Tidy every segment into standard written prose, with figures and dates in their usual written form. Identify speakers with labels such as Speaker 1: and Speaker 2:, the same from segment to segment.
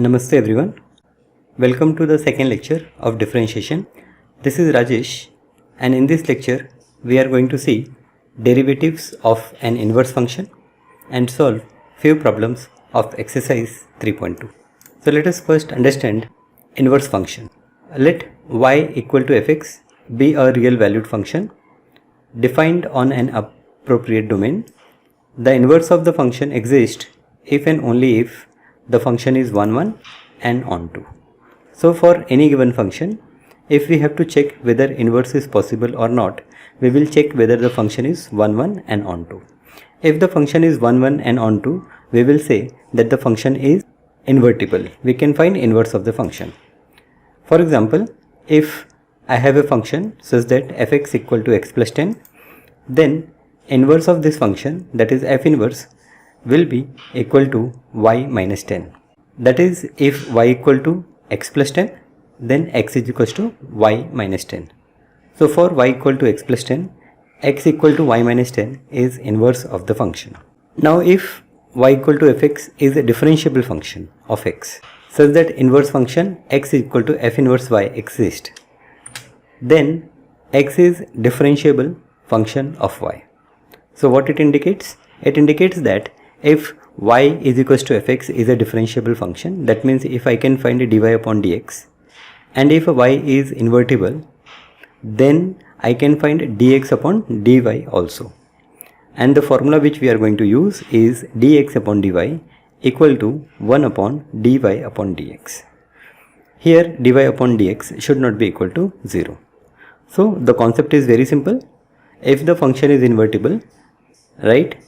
Speaker 1: Namaste everyone. Welcome to the second lecture of differentiation. This is Rajesh, and in this lecture we are going to see derivatives of an inverse function and solve few problems of exercise 3.2. So let us first understand inverse function. Let y equal to fx be a real valued function defined on an appropriate domain. The inverse of the function exists if and only if the function is 1, 1 and onto. So for any given function, if we have to check whether inverse is possible or not, we will check whether the function is 1, 1 and onto. If the function is 1, 1 and onto, we will say that the function is invertible. We can find inverse of the function. For example, if I have a function such that fx equal to x plus 10, then inverse of this function, that is f inverse, will be equal to y minus 10. That is, if y equal to x plus 10, then x is equal to y minus 10. So for y equal to x plus 10, x equal to y minus 10 is inverse of the function. Now if y equal to fx is a differentiable function of x, such that inverse function x is equal to f inverse y exists, then x is differentiable function of y. So what it indicates? It indicates that if y is equals to fx is a differentiable function, that means if I can find a dy upon dx, and if y is invertible, then I can find dx upon dy also. And the formula which we are going to use is dx upon dy equal to 1 upon dy upon dx. Here dy upon dx should not be equal to 0. So the concept is very simple. If the function is invertible, right?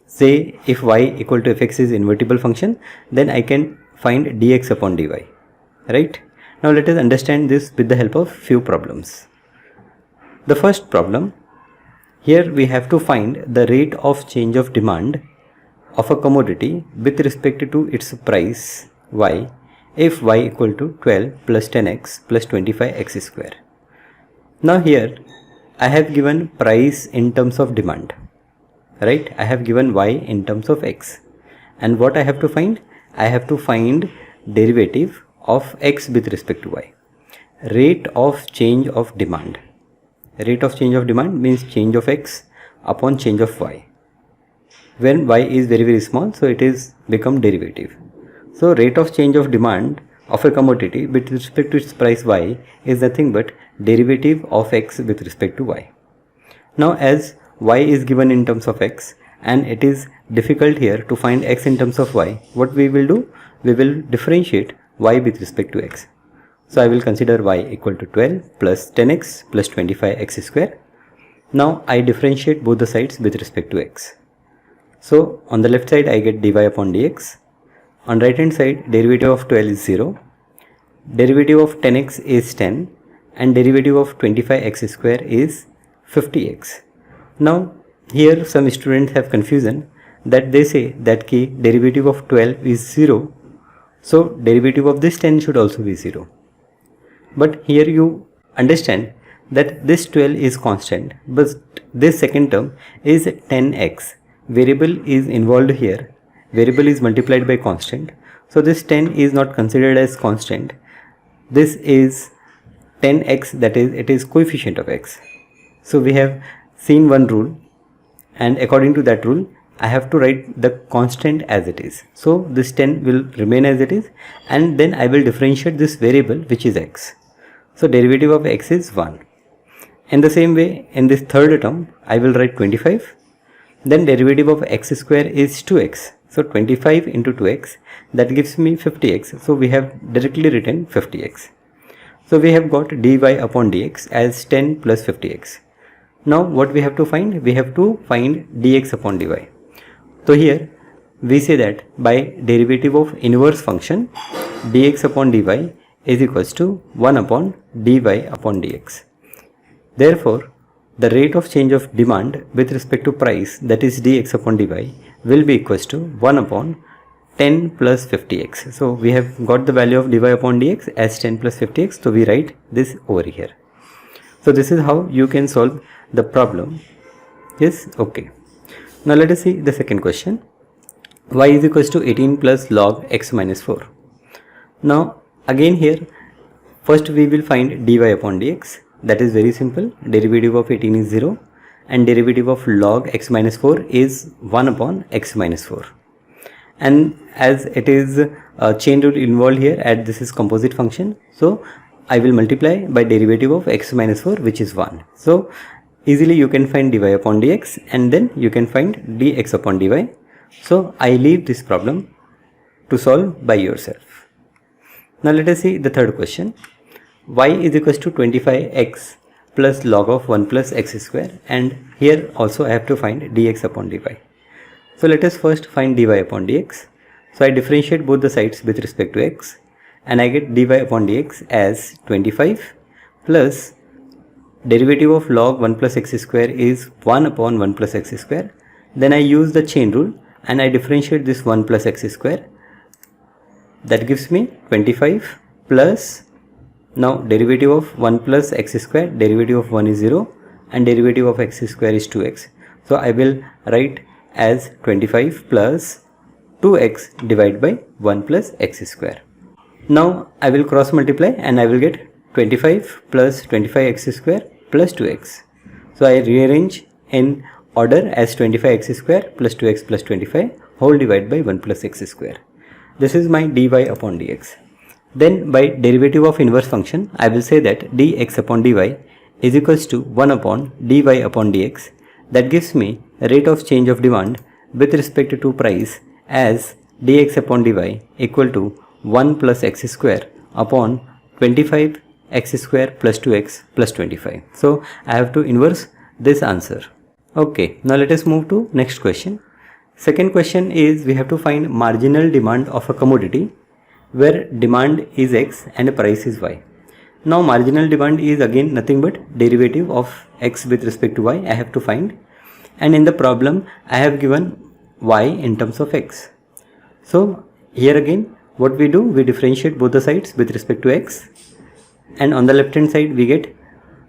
Speaker 1: Say if y equal to fx is invertible function, then I can find dx upon dy, right? Now let us understand this with the help of few problems. The first problem, here we have to find the rate of change of demand of a commodity with respect to its price y if y equal to 12 plus 10x plus 25x square. Now here I have given price in terms of demand. Right, I have given y in terms of x, and what I have to find? I have to find derivative of x with respect to y. Rate of change of demand. Rate of change of demand means change of x upon change of y. When y is very very small, so it is become derivative. So rate of change of demand of a commodity with respect to its price y is nothing but derivative of x with respect to y. Now as y is given in terms of x and it is difficult here to find x in terms of y, what we will do? We will differentiate y with respect to x. So I will consider y equal to 12 plus 10x plus 25x square. Now I differentiate both the sides with respect to x. So on the left side I get dy upon dx. On right hand side derivative of 12 is 0. Derivative of 10x is 10 and derivative of 25x square is 50x. Now here some students have confusion that they say that derivative of 12 is 0, so derivative of this 10 should also be 0. But here you understand that this 12 is constant, but this second term is 10x. Variable is involved here. Variable is multiplied by constant. So this 10 is not considered as constant. This is 10x, that is, it is coefficient of x. So we have seen one rule, and according to that rule I have to write the constant as it is. So this 10 will remain as it is, and then I will differentiate this variable which is x. So derivative of x is 1. In the same way, in this third term I will write 25. Then derivative of x square is 2x. So 25 into 2x, that gives me 50x. So we have directly written 50x. So we have got dy upon dx as 10 plus 50x. Now what we have to find? We have to find dx upon dy. So here we say that by derivative of inverse function, dx upon dy is equals to 1 upon dy upon dx. Therefore the rate of change of demand with respect to price, that is dx upon dy, will be equals to 1 upon 10 plus 50x. So we have got the value of dy upon dx as 10 plus 50x, so we write this over here. So this is how you can solve the problem. Yes, okay. Now let us see the second question. Y is equals to 18 plus log x minus 4. Now again here, first we will find dy upon dx. That is very simple. Derivative of 18 is 0 and derivative of log x minus 4 is 1 upon x minus 4. And as it is a chain rule involved here, as this is composite function, so I will multiply by derivative of x minus 4, which is 1. So easily you can find dy upon dx and then you can find dx upon dy. So I leave this problem to solve by yourself. Now let us see the third question. Y is equals to 25x plus log of 1 plus x square, and here also I have to find dx upon dy. So let us first find dy upon dx. So I differentiate both the sides with respect to x and I get dy upon dx as 25 plus derivative of log 1 plus x square is 1 upon 1 plus x square. Then I use the chain rule and I differentiate this 1 plus x square. That gives me 25 plus, now derivative of 1 plus x square, derivative of 1 is 0 and derivative of x square is 2x. So I will write as 25 plus 2x divided by 1 plus x square. Now I will cross multiply and I will get 25 plus 25x square plus 2x. So I rearrange in order as 25x square plus 2x plus 25 whole divided by 1 plus x square. This is my dy upon dx. Then by derivative of inverse function, I will say that dx upon dy is equals to 1 upon dy upon dx. That gives me a rate of change of demand with respect to price as dx upon dy equal to 1 plus x square upon 25 x square plus 2x plus 25. So I have to inverse this answer. Okay, now let us move to next question. Second question is we have to find marginal demand of a commodity where demand is x and price is y. Now marginal demand is again nothing but derivative of x with respect to y I have to find, and in the problem I have given y in terms of x. So here again what we do, we differentiate both the sides with respect to x, and on the left hand side we get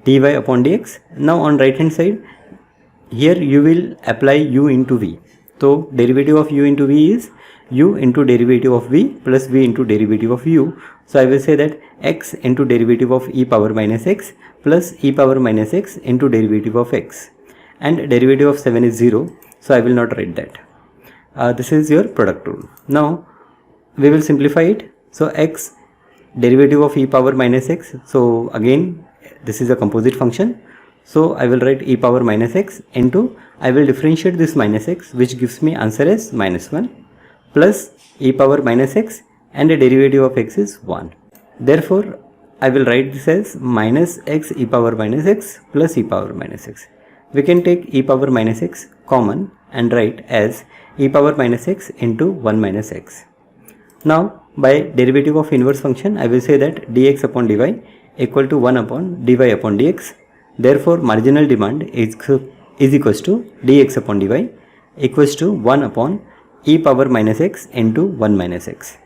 Speaker 1: dy upon dx. Now on right hand side, here you will apply u into v. So derivative of u into v is u into derivative of v plus v into derivative of u. So I will say that x into derivative of e power minus x plus e power minus x into derivative of x, and derivative of 7 is 0, so I will not write that. This is your product rule. Now we will simplify it. So x derivative of e power minus x, so again this is a composite function, so I will write e power minus x into, I will differentiate this minus x, which gives me answer as minus 1 plus e power minus x, and the derivative of x is 1. Therefore I will write this as minus x e power minus x plus e power minus x. We can take e power minus x common and write as e power minus x into 1 minus x. Now by derivative of inverse function, I will say that dx upon dy equal to 1 upon dy upon dx. Therefore marginal demand is equals to dx upon dy equals to 1 upon e power minus x into 1 minus x.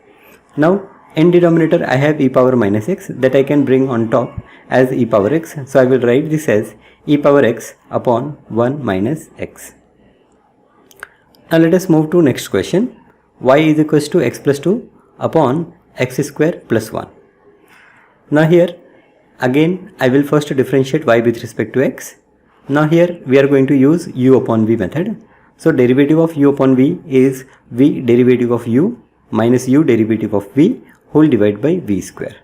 Speaker 1: Now in denominator I have e power minus x that I can bring on top as e power x. So I will write this as e power x upon 1 minus x. Now let us move to next question. Y is equals to x plus 2 upon x square plus 1. Now here again I will first differentiate y with respect to x. Now here we are going to use u upon v method. So derivative of u upon v is v derivative of u minus u derivative of v whole divided by v square.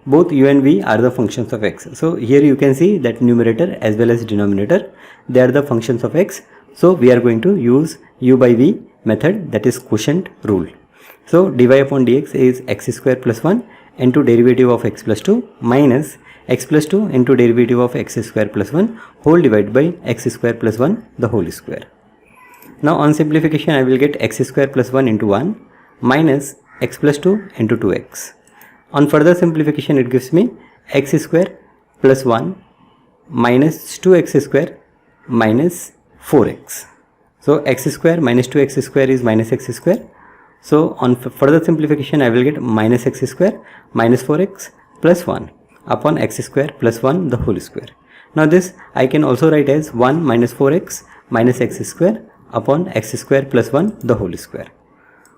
Speaker 1: Both u and v are the functions of x. So here you can see that numerator as well as denominator, they are the functions of x. So we are going to use u by v method, that is quotient rule. So dy upon dx is x square plus 1 into derivative of x plus 2 minus x plus 2 into derivative of x square plus 1 whole divided by x square plus 1 the whole square. Now on simplification I will get x square plus 1 into 1 minus x plus 2 into 2x. On further simplification it gives me x square plus 1 minus 2x square minus 4x. So x square minus 2x square is minus x square. So on further simplification I will get minus x square minus 4x plus 1 upon x square plus 1 the whole square. Now this I can also write as 1 minus 4x minus x square upon x square plus 1 the whole square.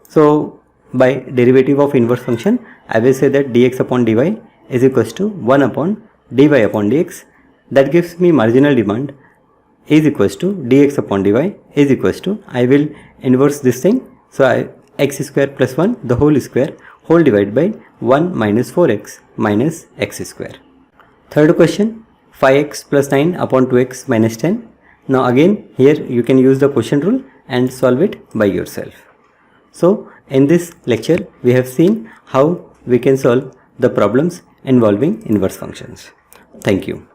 Speaker 1: So by derivative of inverse function, I will say that dx upon dy is equals to 1 upon dy upon dx. That gives me marginal demand is equals to dx upon dy is equals to, I will inverse this thing, so x square plus 1 the whole square whole divided by 1 minus 4x minus x square. Third question, 5x plus 9 upon 2x minus 10. Now again here you can use the quotient rule and solve it by yourself. So in this lecture we have seen how we can solve the problems involving inverse functions. Thank you.